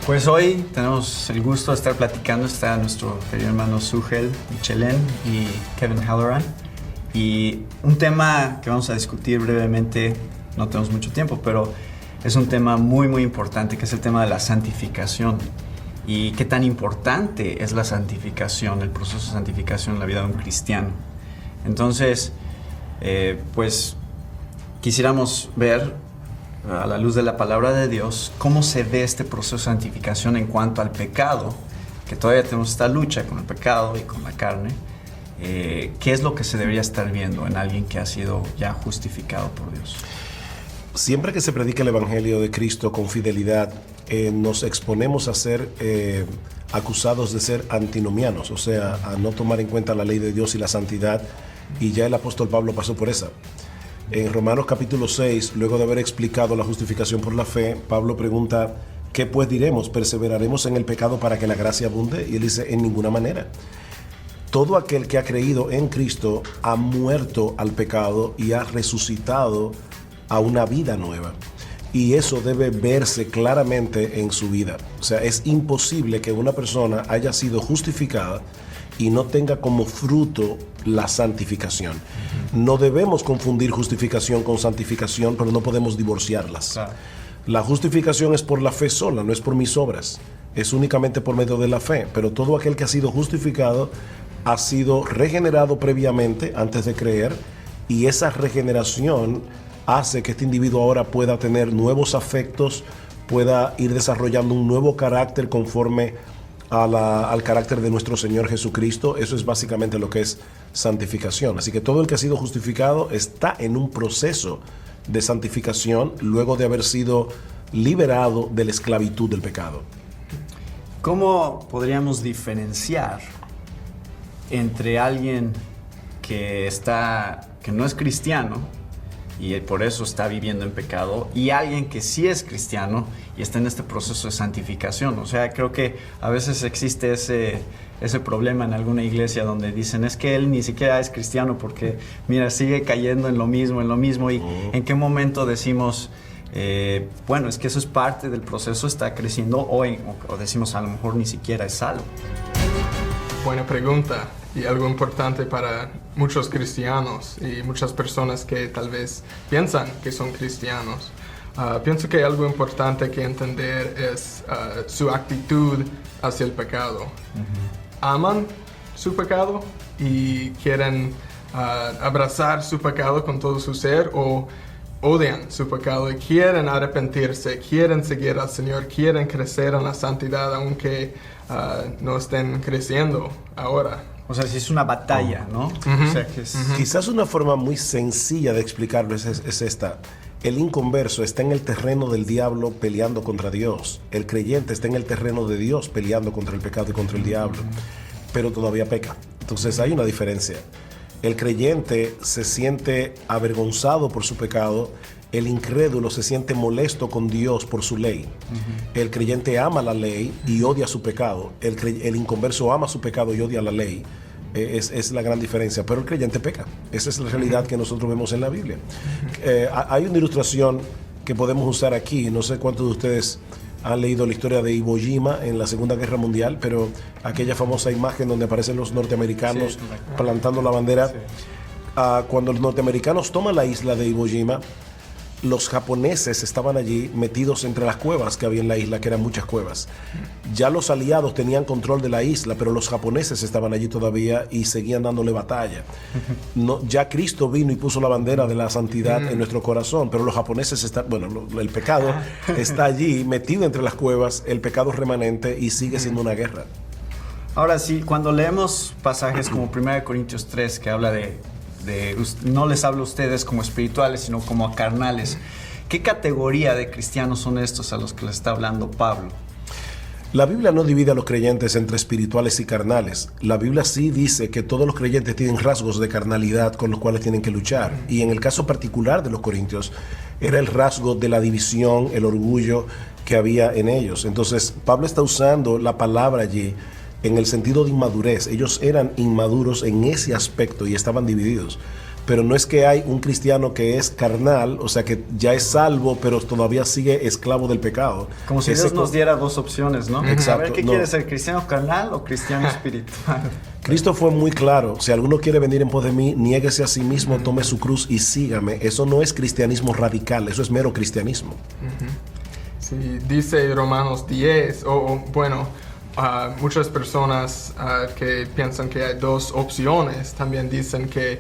Pues hoy tenemos el gusto de estar platicando. Está nuestro querido hermano Sugel Michelén y Kevin Halloran. Y un tema que vamos a discutir brevemente, no tenemos mucho tiempo, pero es un tema muy importante, que es el tema de la santificación. Y qué tan importante es la santificación, el proceso de santificación en la vida de un cristiano. Entonces, pues quisiéramos ver a la luz de la palabra de Dios cómo se ve este proceso de santificación en cuanto al pecado, que todavía tenemos esta lucha con el pecado y con la carne. ¿Qué es lo que se debería estar viendo en alguien que ha sido ya justificado por Dios? Siempre que se predica el Evangelio de Cristo con fidelidad, nos exponemos a ser acusados de ser antinomianos, o sea, a no tomar en cuenta la ley de Dios y la santidad, y ya el apóstol Pablo pasó por esa. En Romanos capítulo 6, luego de haber explicado la justificación por la fe, Pablo pregunta, ¿qué pues diremos? ¿Perseveraremos en el pecado para que la gracia abunde? Y él dice, en ninguna manera. Todo aquel que ha creído en Cristo ha muerto al pecado y ha resucitado a una vida nueva. Y eso debe verse claramente en su vida. O sea, es imposible que una persona haya sido justificada y no tenga como fruto la santificación. No debemos confundir justificación con santificación, pero no podemos divorciarlas. Claro. La justificación es por la fe sola, no es por mis obras. Es únicamente por medio de la fe. Pero todo aquel que ha sido justificado ha sido regenerado previamente antes de creer, y esa regeneración hace que este individuo ahora pueda tener nuevos afectos, pueda ir desarrollando un nuevo carácter conforme al carácter de nuestro Señor Jesucristo. Eso es básicamente lo que es santificación. Así que todo el que ha sido justificado está en un proceso de santificación luego de haber sido liberado de la esclavitud del pecado. ¿Cómo podríamos diferenciar entre alguien que no es cristiano y por eso está viviendo en pecado, y alguien que sí es cristiano y está en este proceso de santificación? O sea, creo que a veces existe ese problema en alguna iglesia donde dicen, es que él ni siquiera es cristiano porque, mira, sigue cayendo en lo mismo, y ¿en qué momento decimos, bueno, es que eso es parte del proceso, está creciendo, o decimos, a lo mejor ni siquiera es salvo? Buena pregunta, y algo importante para muchos cristianos y muchas personas que tal vez piensan que son cristianos. Pienso que algo importante que entender es su actitud hacia el pecado. Aman su pecado y quieren abrazar su pecado con todo su ser, o odian su pecado y quieren arrepentirse, quieren seguir al Señor, quieren crecer en la santidad aunque no estén creciendo ahora. O sea, si es una batalla, ¿no? O sea, que Quizás una forma muy sencilla de explicarlo es esta. El inconverso está en el terreno del diablo peleando contra Dios. El creyente está en el terreno de Dios peleando contra el pecado y contra el diablo, pero todavía peca. Entonces hay una diferencia. El creyente se siente avergonzado por su pecado. El incrédulo se siente molesto con Dios por su ley. El creyente ama la ley y odia su pecado. El inconverso ama su pecado y odia la ley. Es la gran diferencia. Pero el creyente peca. Esa es la realidad que nosotros vemos en la Biblia. Hay una ilustración que podemos usar aquí. No sé cuántos de ustedes han leído la historia de Iwo Jima en la Segunda Guerra Mundial, pero aquella famosa imagen donde aparecen los norteamericanos plantando la bandera. Cuando los norteamericanos toman la isla de Iwo Jima, los japoneses estaban allí metidos entre las cuevas que había en la isla, que eran muchas cuevas. Ya los aliados tenían control de la isla, pero los japoneses estaban allí todavía y seguían dándole batalla. Ya Cristo vino y puso la bandera de la santidad en nuestro corazón, pero los japoneses el pecado está allí metido entre las cuevas, el pecado remanente, y sigue siendo una guerra. Ahora sí, cuando leemos pasajes como 1 Corintios 3, que habla de no les hablo a ustedes como espirituales, sino como a carnales, ¿qué categoría de cristianos son estos a los que les está hablando Pablo? La Biblia no divide a los creyentes entre espirituales y carnales. La Biblia sí dice que todos los creyentes tienen rasgos de carnalidad con los cuales tienen que luchar. Y en el caso particular de los corintios, era el rasgo de la división, el orgullo que había en ellos. Entonces, Pablo está usando la palabra allí en el sentido de inmadurez. Ellos eran inmaduros en ese aspecto y estaban divididos. pero no es que hay un cristiano que es carnal, o sea que ya es salvo, pero todavía sigue esclavo del pecado. Como si Dios nos diera dos opciones, ¿no? Exacto. A ver, ¿qué quieres ser, cristiano carnal o cristiano espiritual? Cristo fue muy claro: si alguno quiere venir en pos de mí, niéguese a sí mismo, tome su cruz y sígame. Eso no es cristianismo radical, eso es mero cristianismo. Sí, dice Romanos 10, muchas personas que piensan que hay dos opciones también dicen que,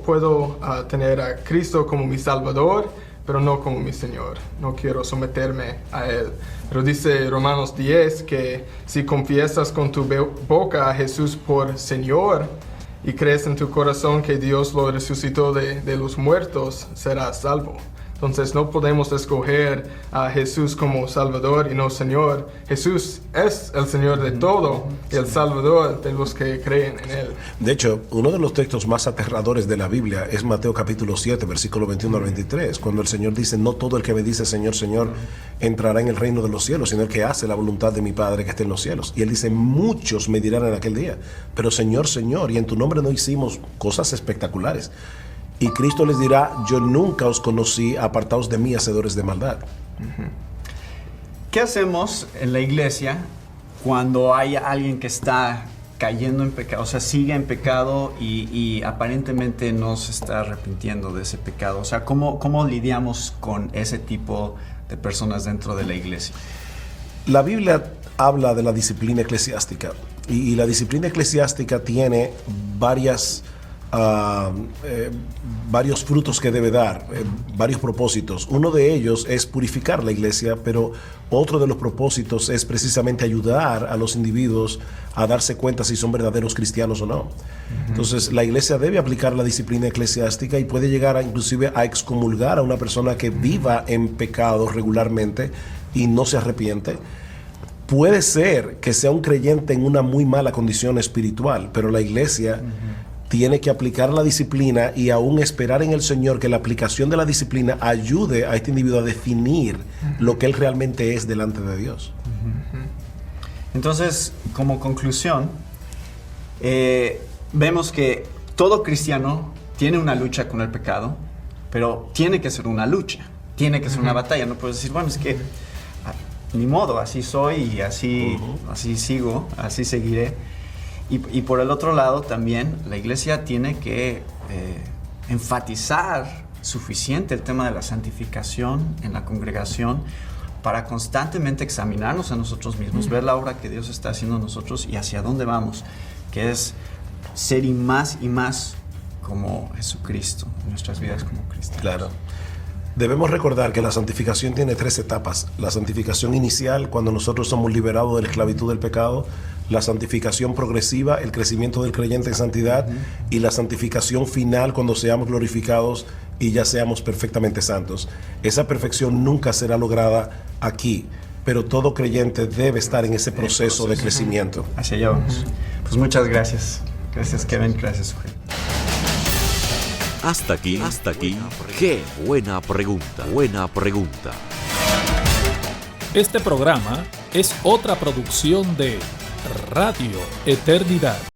puedo tener a Cristo como mi Salvador, pero no como mi Señor. No quiero someterme a Él. Pero dice Romanos 10 que si confiesas con tu boca a Jesús por Señor y crees en tu corazón que Dios lo resucitó de los muertos, serás salvo. Entonces no podemos escoger a Jesús como Salvador y no Señor. Jesús es el Señor de todo y el Salvador de los que creen en Él. De hecho, uno de los textos más aterradores de la Biblia es Mateo capítulo 7, versículo 21 al 23, cuando el Señor dice: no todo el que me dice Señor, Señor, entrará en el reino de los cielos, sino el que hace la voluntad de mi Padre que está en los cielos. Y Él dice: muchos me dirán en aquel día, pero Señor, Señor, y en tu nombre no hicimos cosas espectaculares. Y Cristo les dirá: yo nunca os conocí, apartaos de mí, hacedores de maldad. ¿Qué hacemos en la iglesia cuando hay alguien que está cayendo en pecado, o sea, sigue en pecado y aparentemente no se está arrepintiendo de ese pecado? O sea, ¿cómo lidiamos con ese tipo de personas dentro de la iglesia? La Biblia habla de la disciplina eclesiástica, y la disciplina eclesiástica tiene varios frutos que debe dar, varios propósitos. Uno de ellos es purificar la iglesia, pero otro de los propósitos es precisamente ayudar a los individuos a darse cuenta si son verdaderos cristianos o no. Entonces la iglesia debe aplicar la disciplina eclesiástica y puede llegar inclusive a excomulgar a una persona que viva en pecado regularmente y no se arrepiente. Puede ser que sea un creyente en una muy mala condición espiritual, pero la iglesia tiene que aplicar la disciplina y aún esperar en el Señor que la aplicación de la disciplina ayude a este individuo a definir lo que él realmente es delante de Dios. Entonces, como conclusión, vemos que todo cristiano tiene una lucha con el pecado, pero tiene que ser una lucha, tiene que ser una batalla. No puedes decir, bueno, es que ni modo, así soy y así sigo, así seguiré. Y por el otro lado también la iglesia tiene que enfatizar suficiente el tema de la santificación en la congregación para constantemente examinarnos a nosotros mismos, ver la obra que Dios está haciendo en nosotros y hacia dónde vamos, que es ser y más como Jesucristo en nuestras vidas como cristianos. Claro. Debemos recordar que la santificación tiene 3 etapas. La santificación inicial, cuando nosotros somos liberados de la esclavitud del pecado; la santificación progresiva, el crecimiento del creyente en santidad; y la santificación final, cuando seamos glorificados y ya seamos perfectamente santos. Esa perfección nunca será lograda aquí, pero todo creyente debe estar en ese proceso de crecimiento. Hacia allá vamos. Pues muchas gracias. Gracias, Kevin. Gracias, Sujel. Hasta aquí. Qué buena pregunta. Este programa es otra producción de Radio Eternidad.